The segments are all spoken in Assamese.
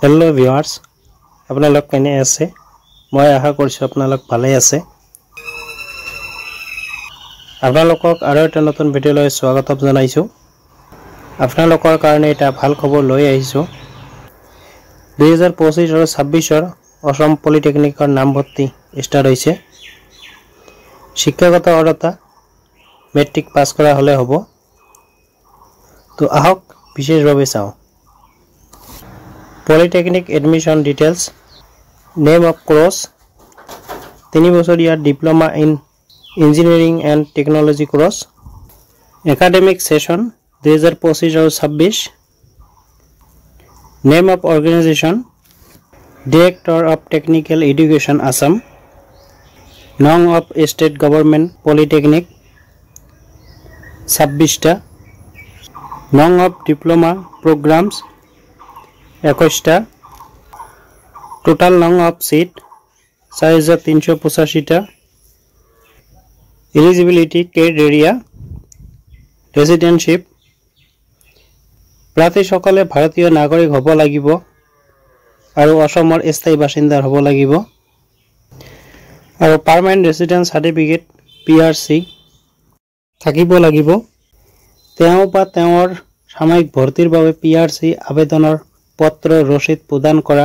हेलो ভিউয়াৰ্স আপোনালোক কেনে আছে মই আশা কৰিছো আপোনালোক ভালে আছে আপোনালোকক আৰু এটা নতুন ভিডিঅলৈ স্বাগতম জনাইছো আপোনালোকৰ কাৰণে এটা ভাল খবৰ লৈ আহিছো 2025 আৰু 26 ৰ অসম পলিটেকনিকৰ নামভৰ্তি ষ্টাৰ্ট হৈছে শিক্ষাগত অৰ্হতা মেট্ৰিক পাছ কৰা হলে হ'ব তো আহক বিশেষভাৱে চাও Polytechnic admission details name of course 3 বছৰীয়া diploma in engineering and technology course academic session 2025 আৰু 26 name of organization Director of Technical Education Assam nong of state government polytechnic 26 টা nong of diploma programs 21 টা total nong of seat 4385 টা eligibility criteria residentship প্ৰাৰ্থী সকলে ভাৰতীয় নাগৰিক হ'ব লাগিব আৰু অসমৰ স্থায়ী বাসিন্দা হ'ব লাগিব আৰু পাৰ্মানেন্ট ৰেসিডেন্স সাৰ্টিফিকেট PRC থাকিব লাগিব তেওঁ বা তেওঁৰ সাময়িক ভৰ্তিৰ বাবে PRC আবেদনৰ পত্ৰ ৰচিদ প্ৰদান কৰা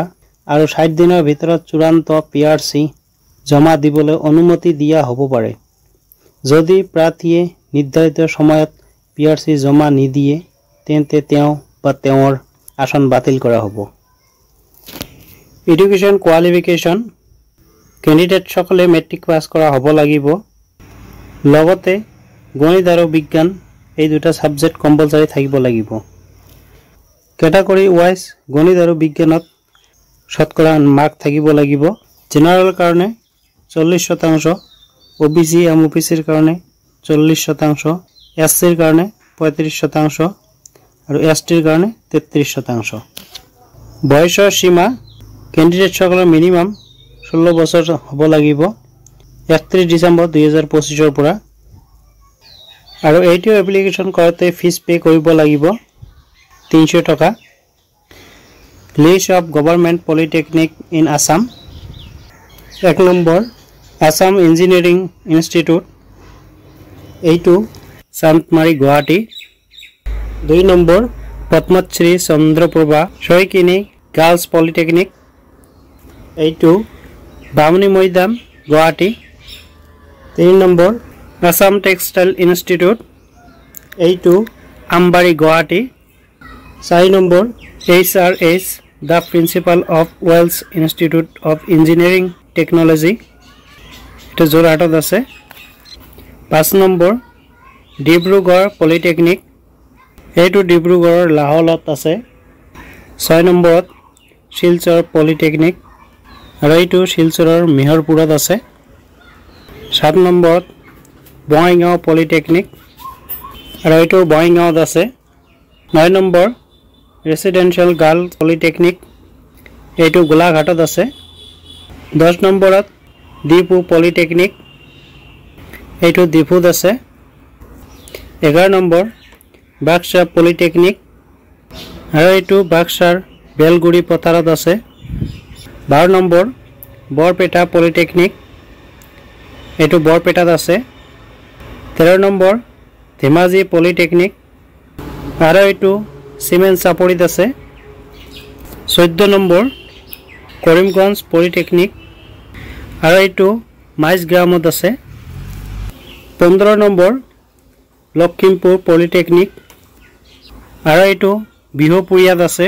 আৰু 60 দিনৰ ভিতৰত চূড়ান্ত PRC জমা দিবলৈ অনুমতি দিয়া হ'ব পাৰে যদি প্ৰাৰ্থীয়ে নিৰ্ধাৰিত সময়ত PRC জমা নিদিয়ে তেন্তে তেওঁ বা তেওঁৰ আসন বাতিল কৰা হ'ব এডুকেশন কোৱালিফিকেশন ক্যান্ডিডেট সকলে মেট্ৰিক পাছ কৰা হ'ব লাগিব লগতে গণিত আৰু বিজ্ঞান এই দুটা সাবজেক্ট কম্পালসৰি থাকিব লাগিব Category wise গণিত আৰু বিজ্ঞানত শতকৰা মাৰ্ক থাকিব লাগিব জেনাৰেল কাৰণে 40% OBC আৰু OPC ৰ কাৰণে 40% SC ৰ কাৰণে 35% আৰু ST ৰ কাৰণে 33% বয়সৰ সীমা ক্যান্ডিডেট সকলৰ মিনিমাম 16 বছৰ হ'ব লাগিব 31 ডিসেম্বৰ 2025 ৰ পৰা আৰু এইটো এপ্লিকেশন কৰোতে ফিজ পে কৰিব লাগিব 300 টাকা List of Government Polytechnic in Assam 1 number Assam Engineering Institute এইটো Chandmari Guwahati 2 number Padmashree Chandraprabha Saikiani girls polytechnic এইটো Bamuni Maidam Guwahati 3 number Assam Textile Institute এইটো Ambari Guwahati 4 number HRS the principal of Wells Institute of Engineering Technology এটা যোৰহাটত আছে 5 নম্বৰ ডিব্ৰুগড় পলিটেকনিক এইটো ডিব্ৰুগড়ৰ লাহোলত আছে 6 নম্বৰত শিলচৰ পলিটেকনিক আৰু এইটো শিলচৰৰ মিহৰপুৰত আছে 7 নম্বৰত বঙাইগাঁও পলিটেকনিক আৰু এইটো বঙাইগাঁৱত আছে 9 নম্বৰ Residential Girl Polytechnic এইটো গোলাঘাটত আছে 10 নম্বৰত ডিপু পলিটেকনিক এইটো ডিপুত আছে 11 নম্বৰ বাক্সা পলিটেকনিক আৰু এইটো বাক্সাৰ বেলগুৰি পথাৰত আছে 12 নম্বৰ বৰপেটা পলিটেকনিক এইটো বৰপেটাত আছে 13 নম্বৰ ধেমাজি পলিটেকনিক আৰু এইটো সিমেন্ট চাপৰিত আছে 14 নম্বৰ কৰিমগঞ্জ পলিটেকনিক আৰু এইটো মাইজগ্ৰামত আছে 15 নম্বৰ লখিমপুৰ পলিটেকনিক আৰু এইটো বিহুপুৰীয়াত আছে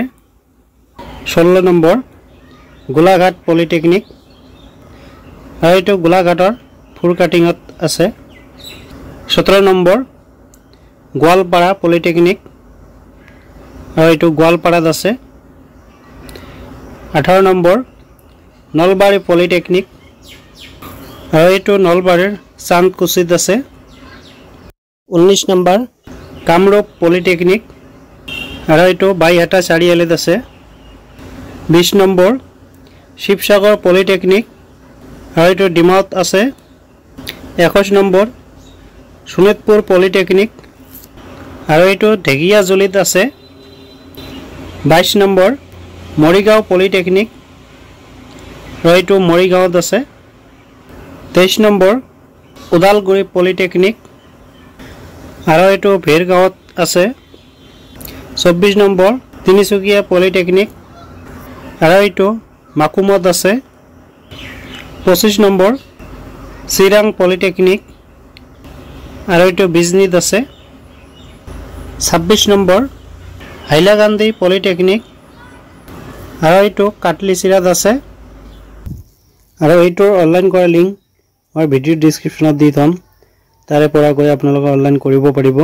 16 নম্বৰ গোলাঘাট পলিটেকনিক আৰু এইটো গোলাঘাটৰ ফুৰকাটিঙত আছে 17 নম্বৰ গোৱালপাৰা পলিটেকনিক আৰু এইটো গোৱালপাৰাত আছে 18 নম্বৰ নলবাৰী পলিটেকনিক আৰু এইটো নলবাৰীৰ চান্দকুছিত আছে 19 নম্বৰ কামৰূপ পলিটেকনিক আৰু এইটো বাইহাটা চাৰিআলিত আছে 20 নম্বৰ শিৱসাগৰ পলিটেকনিক আৰু এইটো ডিমাত আছে 21 নম্বৰ শোণিতপুৰ পলিটেকনিক আৰু এইটো ঢেকিয়াজুলিত আছে 22 নম্বৰ মৰিগাঁও পলিটেকনিক আৰু এইটো মৰিগাঁৱত আছে। 23 নম্বৰ ওদালগুৰি পলিটেকনিক আৰু এইটো ভেৰগাঁৱত আছে। 24 নম্বৰ তিনিচুকীয়া পলিটেকনিক আৰু এইটো মাকুমত আছে। 25 নম্বৰ চিৰাং পলিটেকনিক আৰু এইটো বিজনীত আছে। 26 নম্বৰ হাইলাকান্দি পলিটেকনিক আৰু এইটো কাটলিচিৰাত আছে। আৰু এইটোৰ অনলাইন কৰা লিংক মই ভিডিঅ' ডিছক্ৰিপশ্যনত দি থম, তাৰে পৰা গৈ আপোনালোকে অনলাইন কৰিব পাৰিব।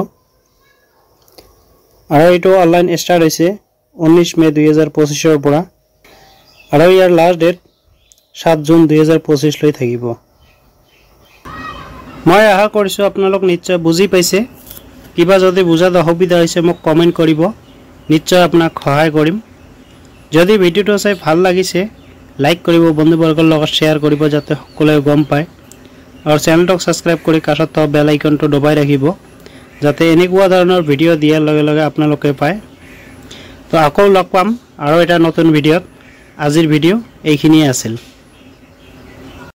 আৰু এইটো অনলাইন ষ্টাৰ্ট হৈছে 19 মে 2025 পৰা আৰু ইয়াৰ লাষ্ট ডেট 7 জুন 2025 লৈ থাকিব। মই আশা কৰিছোঁ আপোনালোক নিশ্চয় বুজি পাইছে। কিবা যদি বুজাত অসুবিধা হৈছে মোক কমেণ্ট কৰিব, নিশ্চয় আপোনাক সহায় কৰিম। যদি ভিডিঅ'টো চাই ভাল লাগিছে লাইক কৰিব, বন্ধুবৰ্গৰ লগত শ্বেয়াৰ কৰিব যাতে সকলোৱে গম পায়। আৰু চেনেলটোক ছাবস্ক্ৰাইব কৰি কাষত থকা বেল আইকনটো দবাই ৰাখিব যাতে এনেকুৱা ধৰণৰ ভিডিঅ' দিয়াৰ লগে লগে আপোনালোকে পায়। তো আকৌ লগ পাম আৰু এটা নতুন ভিডিঅ'ত। আজিৰ ভিডিঅ' এইখিনিয়ে আছিল।